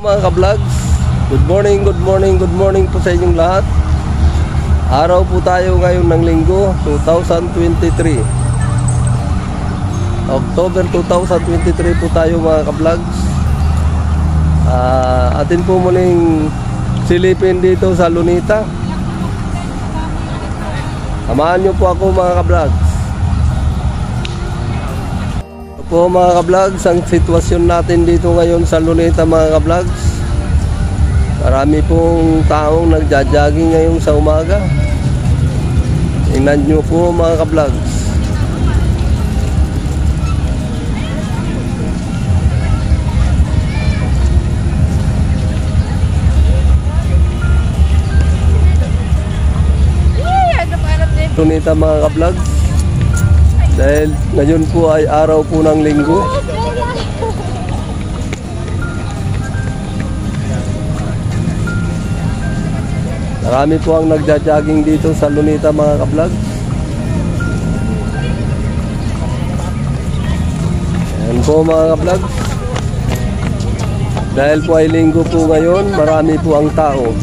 mga ka-vlogs. Good morning, good morning, good morning po sa inyong lahat. Araw po tayo ngayon ng linggo, 2023. October 2023 po tayo mga ka-vlogs. Atin po muling silipin dito sa Lunita. Samahan nyo po ako mga ka-vlogs. Ito po mga ka-vlogs, ang sitwasyon natin dito ngayon sa Lunita mga ka-vlogs. Marami pong taong nagja-jogging ngayon sa umaga. Tingnan nyo po mga ka-vlogs. Lunita mga ka-vlogs. Dahil ngayon po ay araw po ng linggo. Marami po ang nagja-jogging dito sa Lunita mga ka-vlogs. Ayan po mga ka-vlogs. Dahil po ay linggo po ngayon, marami po ang tao.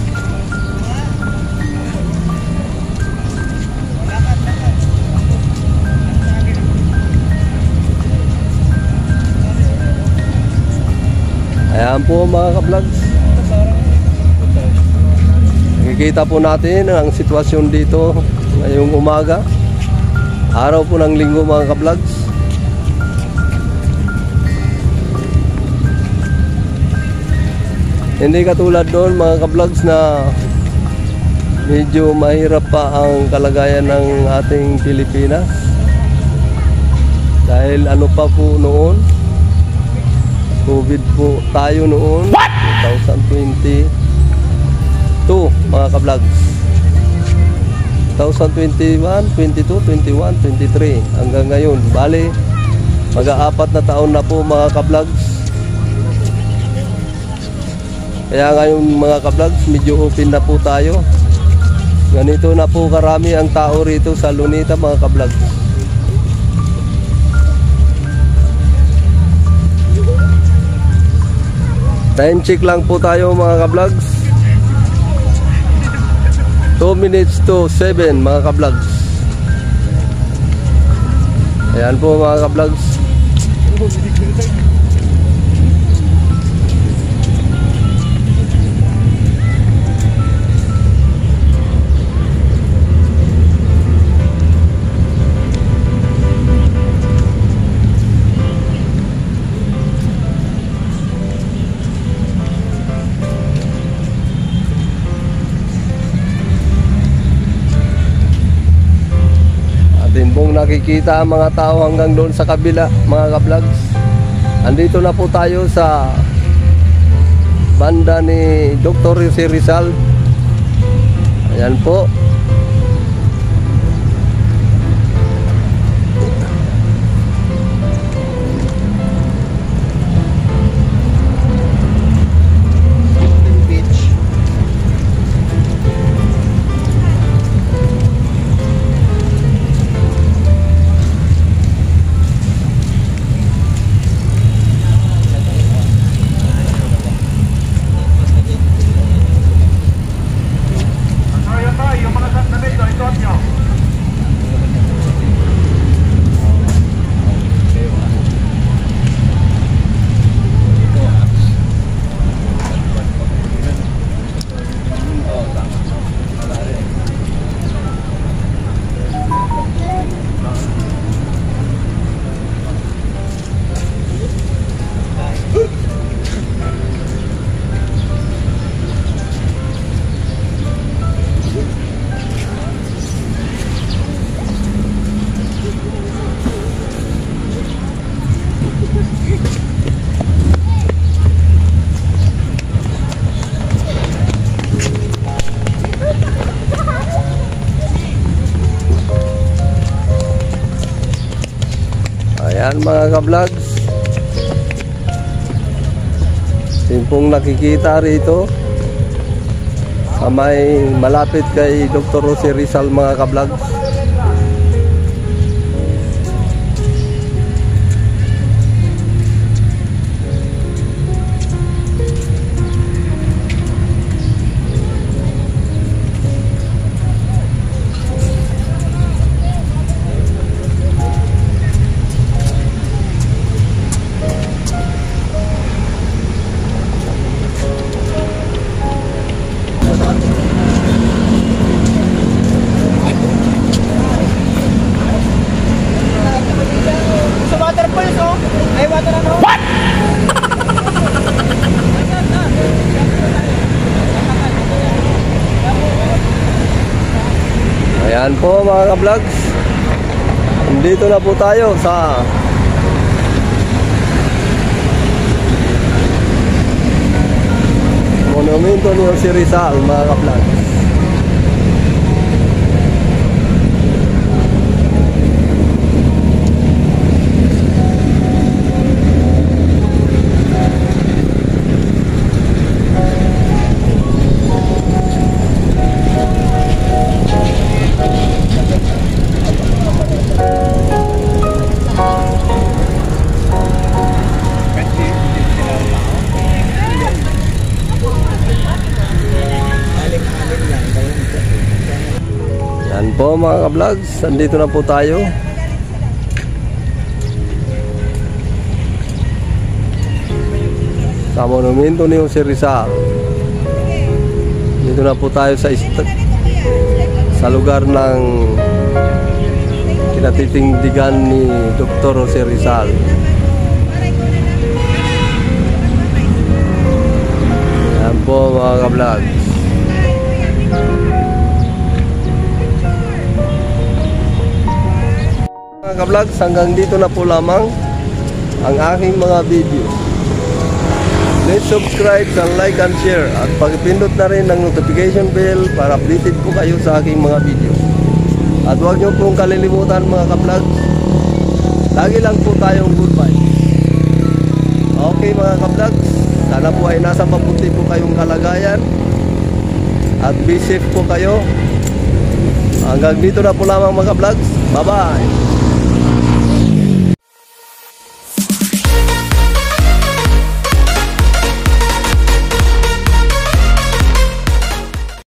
Ayan po mga ka-vlogs. Nakikita po natin ang sitwasyon dito ngayong umaga. Araw po ng linggo mga ka-vlogs. Hindi katulad doon mga ka-vlogs na medyo mahirap pa ang kalagayan ng ating Pilipinas. Dahil ano pa po noon, COVID po tayo noon. 2022 mga ka-vlogs. 2021, 22, 21, 23 hanggang ngayon. Bali, mag-aapat na taon na po mga ka-vlogs. Kaya ngayon mga ka-vlogs, medyo open na po tayo. Ganito na po karami ang tao rito sa Lunita mga ka-vlogs. Time check lang po tayo mga ka-vlogs. 2 minutes to 7 mga ka-vlogs. Ayan po mga ka-vlogs. Pong nakikita ang mga tao hanggang doon sa kabila mga ka-vlogs. Andito na po tayo sa banda ni Dr. Jose Rizal. Ayan po. Ayan mga ka-vlogs. Yung pong nakikita rito sa may malapit kay Dr. Jose Rizal mga ka-vlogs. po mga ka-vlogs, dito na po tayo sa monumento ni Jose Rizal mga ka-vlogs. Yan po mga ka-vlogs, nandito na po tayo sa monumento ni Jose Rizal. Dito na po tayo sa lugar ng kinatitindigan ni Dr. Jose Rizal. Yan po mga ka-vlogs. Mga ka-vlogs, hanggang dito na po lamang ang aking mga video. Please subscribe and like and share at pag-pindot na rin ng notification bell para updated po kayo sa aking mga video. At huwag nyo pong kalilimutan mga ka-vlogs, lagi lang po tayong goodbye. Okay mga ka-vlogs, sana po ay nasa mabuti po kayong kalagayan at be safe po kayo. Hanggang dito na po lamang mga ka-vlogs. Bye bye.